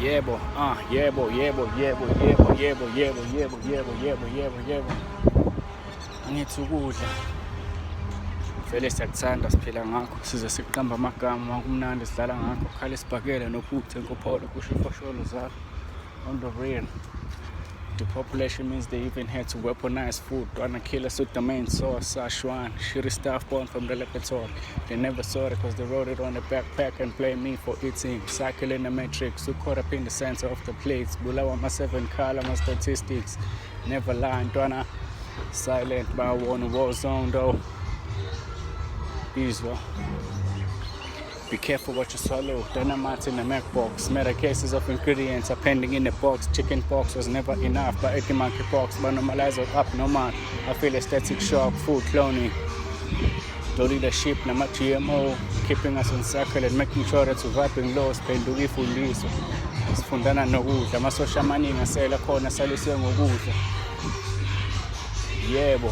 Yebo, yebo. Angithi ukudla vele siyakuthanda, siphila ngakho, size sikuqamba amagama, kumnandi sidlala ngakho, khala isibhakela nophuthe nkopholo kusho imfosholo zakho. On the real, depopulation means they even had to weaponize food. Wanna kill us with the main source, Ashwan. Shitty stuff born from the laboratory. They never saw it cause they wrote it on the backpack and blamed me for eating. Cycle in the matrix, who caught up in the center of the plates. Bulawa my 7 column of statistics. Never lie, Donna. Silent, but I want a war zone though. Israel. Be careful what you swallow. Dynamite in the Mac box. Meta cases of ingredients are pending in the box. Chicken pox was never enough, but eating monkeypox. But normalizer up, no man. I feel aesthetic shock, food cloning. Don't eat a sheep, no much GMO. Keeping us on circle and making sure that surviving laws. Penduki fundiso. Sifundana nokudla. Amasosha amaningi asela khona saliswe ngokudla. Yebo,